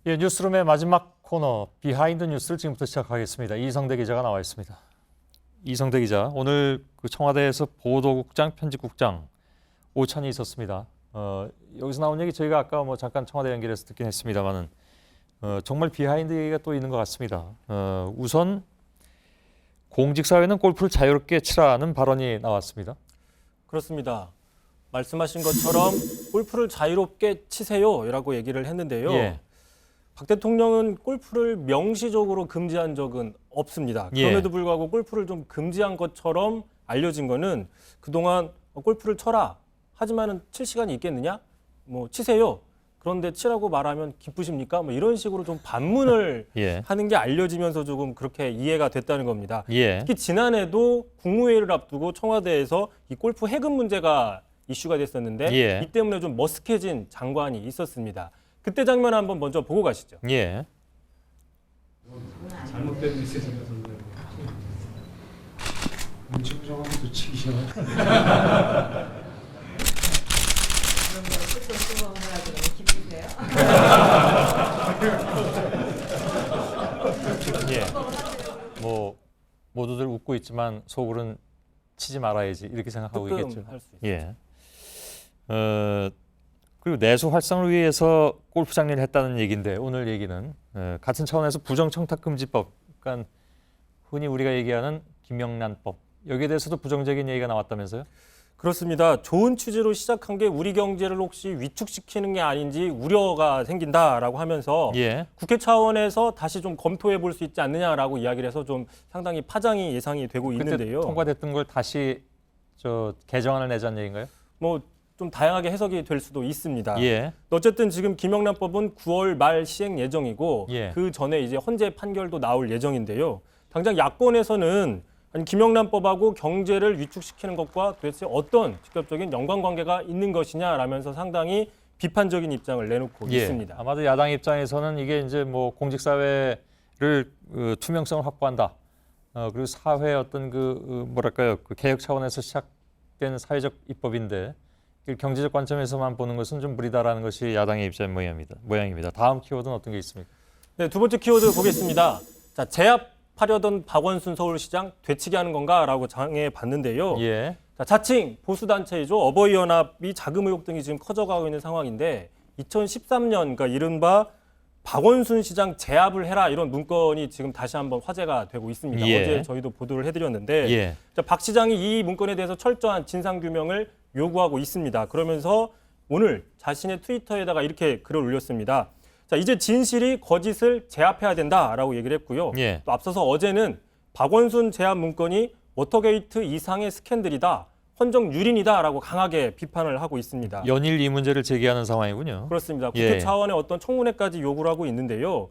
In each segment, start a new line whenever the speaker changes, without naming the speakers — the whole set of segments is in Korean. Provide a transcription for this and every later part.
예, 뉴스룸의 마지막 코너 비하인드 뉴스를 지금부터 시작하겠습니다. 이성대 기자가 나와 있습니다. 이성대 기자, 오늘 그 청와대에서 보도국장, 편집국장 오찬이 있었습니다. 여기서 나온 얘기 저희가 아까 뭐 잠깐 청와대 연결해서 듣긴 했습니다만은 정말 비하인드 얘기가 또 있는 것 같습니다. 우선 공직사회는 골프를 자유롭게 치라는 발언이 나왔습니다.
그렇습니다. 말씀하신 것처럼 골프를 자유롭게 치세요라고 얘기를 했는데요.
예.
박 대통령은 골프를 명시적으로 금지한 적은 없습니다.
예.
그럼에도 불구하고 골프를 좀 금지한 것처럼 알려진 거는 그동안 골프를 쳐라. 하지만은 칠 시간이 있겠느냐? 뭐 치세요. 그런데 치라고 말하면 기쁘십니까? 뭐 이런 식으로 좀 반문을
예.
하는 게 알려지면서 조금 그렇게 이해가 됐다는 겁니다.
예.
특히 지난해도 국무회의를 앞두고 청와대에서 이 골프 해금 문제가 이슈가 됐었는데
예.
이 때문에 좀 머쓱해진 장관이 있었습니다. 그때 장면 한번 먼저 보고 가시죠.
예.
잘못된 메시지가 전달되고 눈치 부정하면서 치기 시작하죠.
그런 거 끝도 수긍을 하고 너무 기쁘세요?
예. 뭐 모두들 웃고 있지만 속으로는 치지 말아야지 이렇게 생각하고 있겠죠.
할 수 있어요.
예. 그리고 내수 활성을 위해서 골프 장려를 했다는 얘기인데 오늘 얘기는 같은 차원에서 부정청탁금지법, 그러니까 흔히 우리가 얘기하는 김영란법, 여기에 대해서도 부정적인 얘기가 나왔다면서요?
그렇습니다. 좋은 취지로 시작한 게 우리 경제를 혹시 위축시키는 게 아닌지 우려가 생긴다라고 하면서
예.
국회 차원에서 다시 좀 검토해 볼 수 있지 않느냐라고 이야기를 해서 좀 상당히 파장이 예상이 되고
그때
있는데요.
통과됐던 걸 다시 개정안을 내자는 얘기인가요?
뭐 좀 다양하게 해석이 될 수도 있습니다.
예.
어쨌든 지금 김영란법은 9월 말 시행 예정이고
예.
그 전에 이제 헌재 판결도 나올 예정인데요. 당장 야권에서는 아니, 김영란법하고 경제를 위축시키는 것과 도대체 어떤 직접적인 연관관계가 있는 것이냐라면서 상당히 비판적인 입장을 내놓고
예.
있습니다.
아마도 야당 입장에서는 이게 이제 뭐 공직사회를 투명성을 확보한다. 그리고 사회 어떤 뭐랄까요, 그 개혁 차원에서 시작된 사회적 입법인데 경제적 관점에서만 보는 것은 좀 무리다라는 것이 야당의 입장 모양입니다. 다음 키워드는 어떤 게 있습니까?
네, 두 번째 키워드 보겠습니다. 자, 제압하려던 박원순 서울시장 되치기 하는 건가라고 장해 봤는데요.
예.
자, 자칭 보수단체이죠. 어버이연합이 자금 의혹 등이 지금 커져가고 있는 상황인데 2013년, 그러니까 이른바 박원순 시장 제압을 해라 이런 문건이 지금 다시 한번 화제가 되고 있습니다.
예.
어제 저희도 보도를 해드렸는데
예.
자, 박 시장이 이 문건에 대해서 철저한 진상규명을 요구하고 있습니다. 그러면서 오늘 자신의 트위터에다가 이렇게 글을 올렸습니다. 자, 이제 진실이 거짓을 제압해야 된다라고 얘기를 했고요.
예.
또 앞서서 어제는 박원순 제압 문건이 워터게이트 이상의 스캔들이다, 헌정 유린이다라고 강하게 비판을 하고 있습니다.
연일 이 문제를 제기하는 상황이군요.
그렇습니다. 국회
예.
차원의 어떤 청문회까지 요구를 하고 있는데요.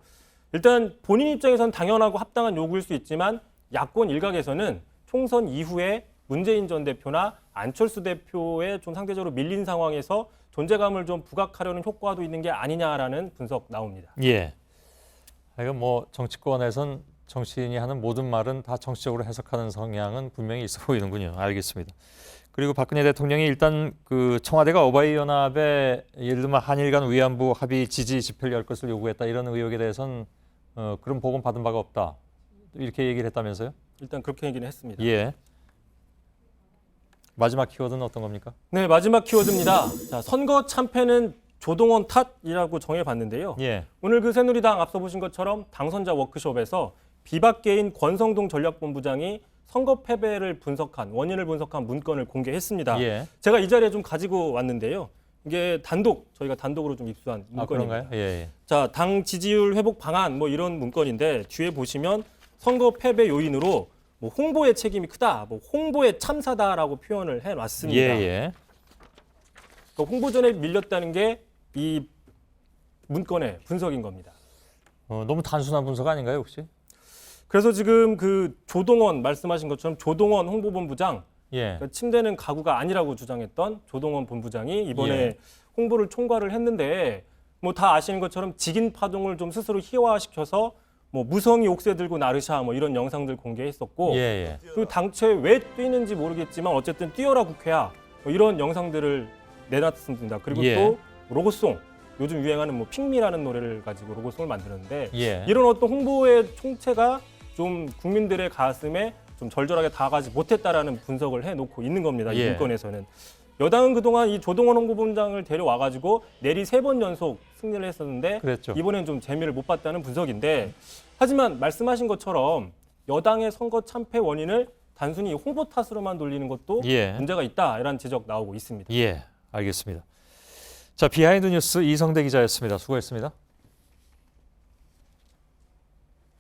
일단 본인 입장에서는 당연하고 합당한 요구일 수 있지만 야권 일각에서는 총선 이후에 문재인 전 대표나 안철수 대표에 좀 상대적으로 밀린 상황에서 존재감을 좀 부각하려는 효과도 있는 게 아니냐라는 분석 나옵니다.
예. 이건 뭐 정치권에선 정치인이 하는 모든 말은 다 정치적으로 해석하는 성향은 분명히 있어 보이는군요. 알겠습니다. 그리고 박근혜 대통령이 일단 그 청와대가 어버이연합에 예를 들면 한일 간 위안부 합의 지지 집회를 열 것을 요구했다 이런 의혹에 대해서는 그런 보고는 받은 바가 없다 이렇게 얘기를 했다면서요?
일단 그렇게 얘기는 했습니다.
예. 마지막 키워드는 어떤 겁니까?
네, 마지막 키워드입니다. 자, 선거 참패는 조동원 탓이라고 정해봤는데요.
예.
오늘 그 새누리당 앞서 보신 것처럼 당선자 워크숍에서 비박계인 권성동 전략본부장이 선거 패배를 분석한 원인을 분석한 문건을 공개했습니다.
예.
제가 이 자리에 좀 가지고 왔는데요. 이게 저희가 단독으로 좀 입수한 문건입니다.
그런가요? 예.
자, 당 지지율 회복 방안 뭐 이런 문건인데 뒤에 보시면 선거 패배 요인으로 뭐 홍보의 책임이 크다, 뭐 홍보의 참사다라고 표현을 해놨습니다.
예.
그러니까 홍보전에 밀렸다는 게 이 문건의 분석인 겁니다.
너무 단순한 분석 아닌가요, 혹시?
그래서 지금 그 조동원 말씀하신 것처럼 조동원 홍보본부장,
예.
그러니까 침대는 가구가 아니라고 주장했던 조동원 본부장이 이번에
예.
홍보를 총괄을 했는데 뭐 다 아시는 것처럼 직인 파동을 좀 스스로 희화화시켜서 뭐 무성이 옥새 들고 나르샤 뭐 이런 영상들 공개했었고
예.
그 당초에 왜 뛰는지 모르겠지만 어쨌든 뛰어라 국회야 뭐 이런 영상들을 내놨습니다. 그리고
예.
또 로고송 요즘 유행하는 뭐 핑미라는 노래를 가지고 로고송을 만드는데
예.
이런 어떤 홍보의 총체가 좀 국민들의 가슴에 좀 절절하게 다가가지 못했다라는 분석을 해놓고 있는 겁니다. 이
예.
문건에서는. 여당은 그동안 이 조동원 홍보본부장을 데려와가지고 내리 3번 연속 승리를 했었는데
그랬죠.
이번엔 좀 재미를 못 봤다는 분석인데 하지만 말씀하신 것처럼 여당의 선거 참패 원인을 단순히 홍보 탓으로만 돌리는 것도
예.
문제가 있다 이런 지적 나오고 있습니다.
예, 알겠습니다. 자, 비하인드 뉴스 이성대 기자였습니다. 수고했습니다.